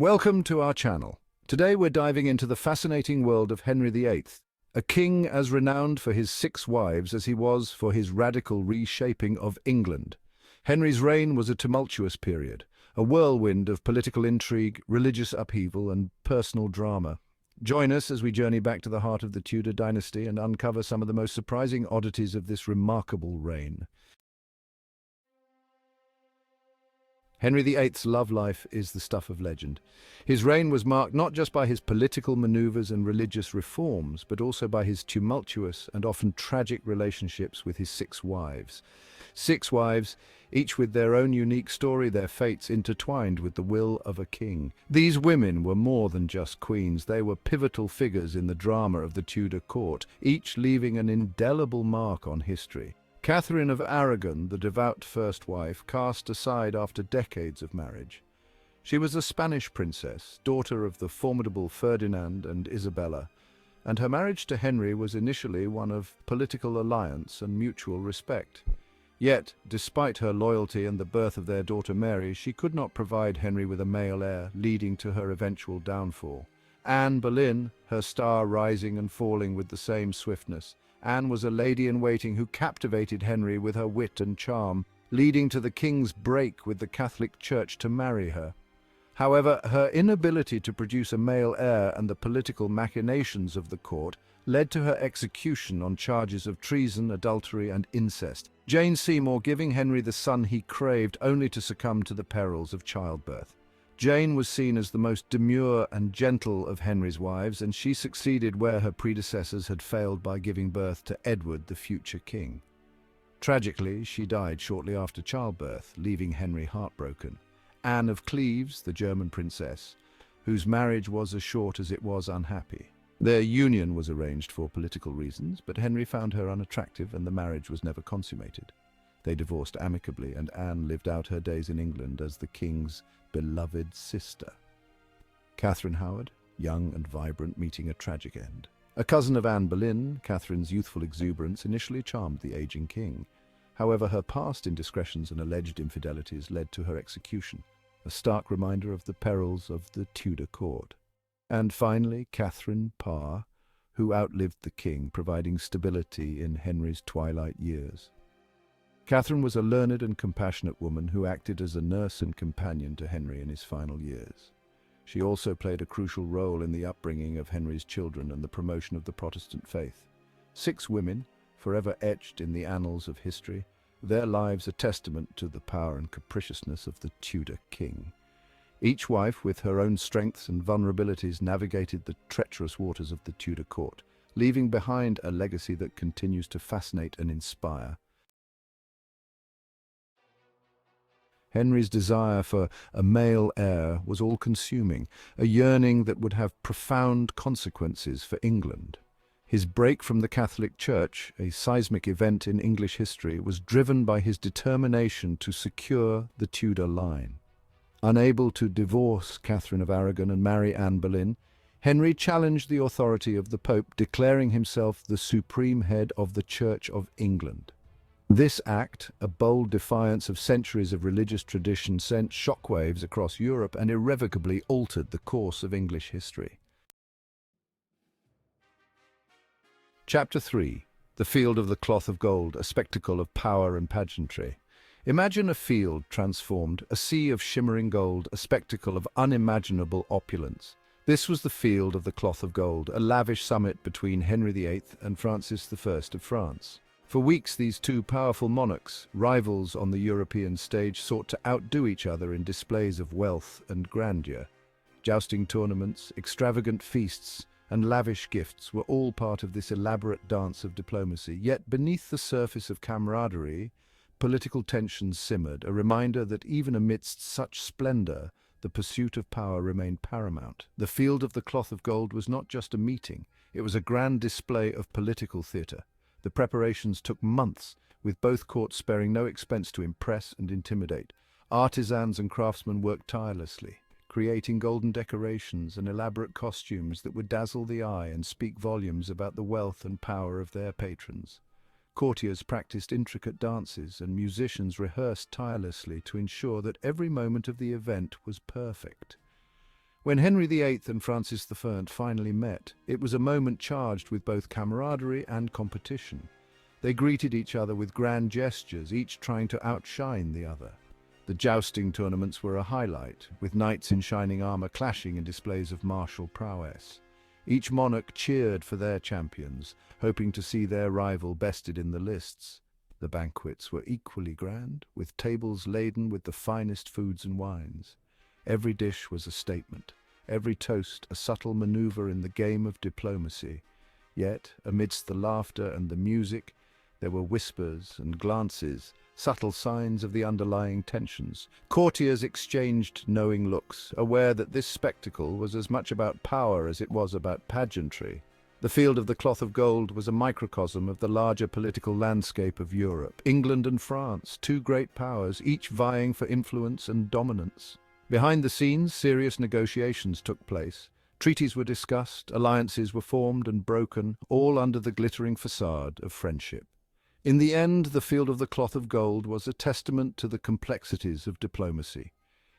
Welcome to our channel. Today we're diving into the fascinating world of Henry VIII, a king as renowned for his 6 wives as he was for his radical reshaping of England. Henry's reign was a tumultuous period, a whirlwind of political intrigue, religious upheaval, and personal drama. Join us as we journey back to the heart of the Tudor dynasty and uncover some of the most surprising oddities of this remarkable reign. Henry VIII's love life is the stuff of legend. His reign was marked not just by his political maneuvers and religious reforms, but also by his tumultuous and often tragic relationships with his 6 wives. 6 wives, each with their own unique story, their fates intertwined with the will of a king. These women were more than just queens, they were pivotal figures in the drama of the Tudor court, each leaving an indelible mark on history. Catherine of Aragon, the devout first wife, cast aside after decades of marriage. She was a Spanish princess, daughter of the formidable Ferdinand and Isabella, and her marriage to Henry was initially one of political alliance and mutual respect. Yet, despite her loyalty and the birth of their daughter Mary, she could not provide Henry with a male heir, leading to her eventual downfall. Anne Boleyn, her star rising and falling with the same swiftness. Anne was a lady-in-waiting who captivated Henry with her wit and charm, leading to the king's break with the Catholic Church to marry her. However, her inability to produce a male heir and the political machinations of the court led to her execution on charges of treason, adultery, and incest. Jane Seymour giving Henry the son he craved, only to succumb to the perils of childbirth. Jane was seen as the most demure and gentle of Henry's wives, and she succeeded where her predecessors had failed by giving birth to Edward, the future king. Tragically, she died shortly after childbirth, leaving Henry heartbroken. Anne of Cleves, the German princess, whose marriage was as short as it was unhappy. Their union was arranged for political reasons, but Henry found her unattractive and the marriage was never consummated. They divorced amicably, and Anne lived out her days in England as the king's beloved sister. Catherine Howard, young and vibrant, meeting a tragic end. A cousin of Anne Boleyn, Catherine's youthful exuberance initially charmed the aging king. However, her past indiscretions and alleged infidelities led to her execution, a stark reminder of the perils of the Tudor court. And finally, Catherine Parr, who outlived the king, providing stability in Henry's twilight years. Catherine was a learned and compassionate woman who acted as a nurse and companion to Henry in his final years. She also played a crucial role in the upbringing of Henry's children and the promotion of the Protestant faith. 6 women, forever etched in the annals of history, their lives a testament to the power and capriciousness of the Tudor king. Each wife, with her own strengths and vulnerabilities, navigated the treacherous waters of the Tudor court, leaving behind a legacy that continues to fascinate and inspire. Henry's desire for a male heir was all-consuming, a yearning that would have profound consequences for England. His break from the Catholic Church, a seismic event in English history, was driven by his determination to secure the Tudor line. Unable to divorce Catherine of Aragon and marry Anne Boleyn, Henry challenged the authority of the Pope, declaring himself the supreme head of the Church of England. This act, a bold defiance of centuries of religious tradition, sent shockwaves across Europe and irrevocably altered the course of English history. Chapter 3. The Field of the Cloth of Gold, a spectacle of power and pageantry. Imagine a field transformed, a sea of shimmering gold, a spectacle of unimaginable opulence. This was the Field of the Cloth of Gold, a lavish summit between Henry VIII and Francis I of France. For weeks, these 2 powerful monarchs, rivals on the European stage, sought to outdo each other in displays of wealth and grandeur. Jousting tournaments, extravagant feasts, and lavish gifts were all part of this elaborate dance of diplomacy. Yet beneath the surface of camaraderie, political tensions simmered, a reminder that even amidst such splendor, the pursuit of power remained paramount. The Field of the Cloth of Gold was not just a meeting, it was a grand display of political theatre. The preparations took months, with both courts sparing no expense to impress and intimidate. Artisans and craftsmen worked tirelessly, creating golden decorations and elaborate costumes that would dazzle the eye and speak volumes about the wealth and power of their patrons. Courtiers practiced intricate dances and musicians rehearsed tirelessly to ensure that every moment of the event was perfect. When Henry VIII and Francis I finally met, it was a moment charged with both camaraderie and competition. They greeted each other with grand gestures, each trying to outshine the other. The jousting tournaments were a highlight, with knights in shining armor clashing in displays of martial prowess. Each monarch cheered for their champions, hoping to see their rival bested in the lists. The banquets were equally grand, with tables laden with the finest foods and wines. Every dish was a statement, every toast a subtle maneuver in the game of diplomacy. Yet, amidst the laughter and the music, there were whispers and glances, subtle signs of the underlying tensions. Courtiers exchanged knowing looks, aware that this spectacle was as much about power as it was about pageantry. The Field of the Cloth of Gold was a microcosm of the larger political landscape of Europe. England and France, two great powers, each vying for influence and dominance. Behind the scenes, serious negotiations took place. Treaties were discussed, alliances were formed and broken, all under the glittering facade of friendship. In the end, the Field of the Cloth of Gold was a testament to the complexities of diplomacy.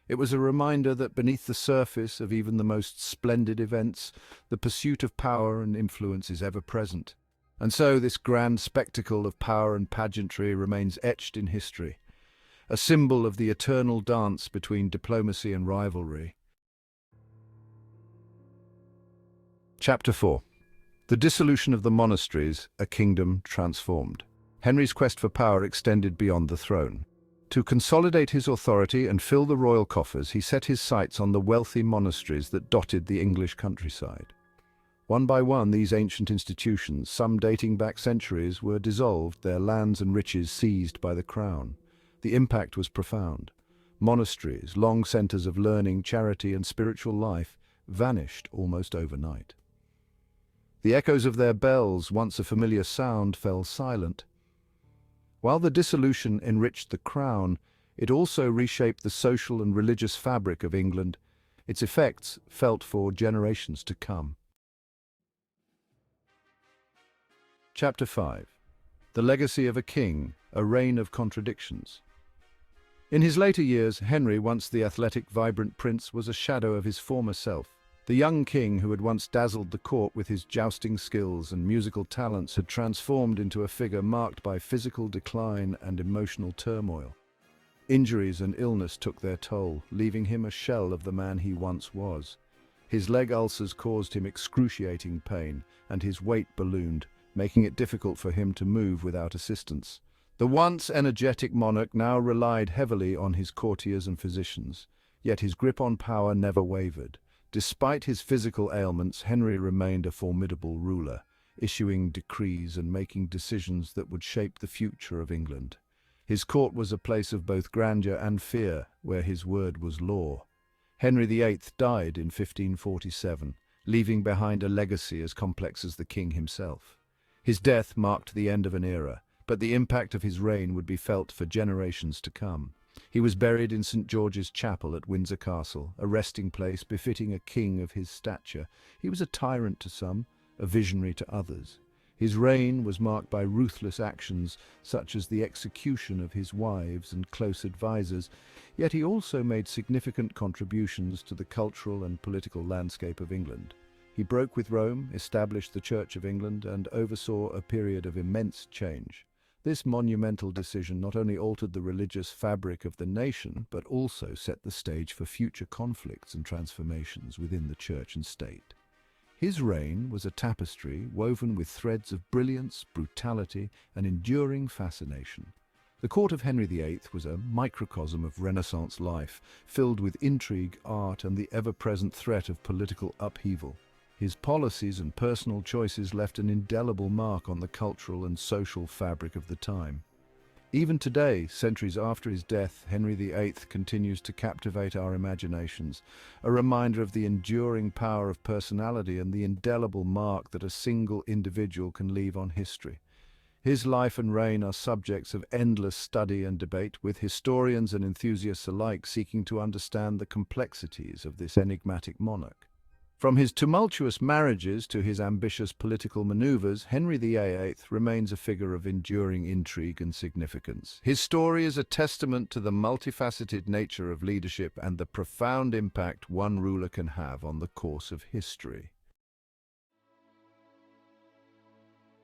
It was a reminder that beneath the surface of even the most splendid events, the pursuit of power and influence is ever present. And so this grand spectacle of power and pageantry remains etched in history, a symbol of the eternal dance between diplomacy and rivalry. Chapter 4. The Dissolution of the Monasteries, a Kingdom Transformed. Henry's quest for power extended beyond the throne. To consolidate his authority and fill the royal coffers, he set his sights on the wealthy monasteries that dotted the English countryside. One by one, these ancient institutions, some dating back centuries, were dissolved, their lands and riches seized by the crown. The impact was profound. Monasteries, long centers of learning, charity, and spiritual life, vanished almost overnight. The echoes of their bells, once a familiar sound, fell silent. While the dissolution enriched the crown, it also reshaped the social and religious fabric of England, its effects felt for generations to come. Chapter 5. The Legacy of a King, a Reign of Contradictions. In his later years, Henry, once the athletic, vibrant prince, was a shadow of his former self. The young king who had once dazzled the court with his jousting skills and musical talents had transformed into a figure marked by physical decline and emotional turmoil. Injuries and illness took their toll, leaving him a shell of the man he once was. His leg ulcers caused him excruciating pain, and his weight ballooned, making it difficult for him to move without assistance. The once energetic monarch now relied heavily on his courtiers and physicians, yet his grip on power never wavered. Despite his physical ailments, Henry remained a formidable ruler, issuing decrees and making decisions that would shape the future of England. His court was a place of both grandeur and fear, where his word was law. Henry VIII died in 1547, leaving behind a legacy as complex as the king himself. His death marked the end of an era, but the impact of his reign would be felt for generations to come. He was buried in St. George's Chapel at Windsor Castle, a resting place befitting a king of his stature. He was a tyrant to some, a visionary to others. His reign was marked by ruthless actions, such as the execution of his wives and close advisors, yet he also made significant contributions to the cultural and political landscape of England. He broke with Rome, established the Church of England, and oversaw a period of immense change. This monumental decision not only altered the religious fabric of the nation, but also set the stage for future conflicts and transformations within the church and state. His reign was a tapestry woven with threads of brilliance, brutality, and enduring fascination. The court of Henry VIII was a microcosm of Renaissance life, filled with intrigue, art, and the ever-present threat of political upheaval. His policies and personal choices left an indelible mark on the cultural and social fabric of the time. Even today, centuries after his death, Henry VIII continues to captivate our imaginations, a reminder of the enduring power of personality and the indelible mark that a single individual can leave on history. His life and reign are subjects of endless study and debate, with historians and enthusiasts alike seeking to understand the complexities of this enigmatic monarch. From his tumultuous marriages to his ambitious political maneuvers, Henry VIII remains a figure of enduring intrigue and significance. His story is a testament to the multifaceted nature of leadership and the profound impact one ruler can have on the course of history.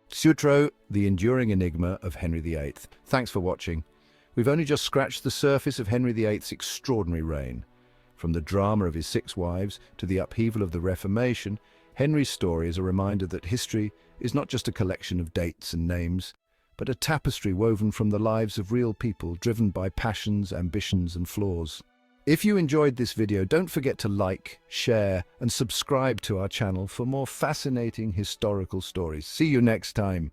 Sutro, the enduring enigma of Henry VIII. Thanks for watching. We've only just scratched the surface of Henry VIII's extraordinary reign. From the drama of his 6 wives to the upheaval of the Reformation, Henry's story is a reminder that history is not just a collection of dates and names, but a tapestry woven from the lives of real people driven by passions, ambitions, and flaws. If you enjoyed this video, don't forget to like, share, and subscribe to our channel for more fascinating historical stories. See you next time.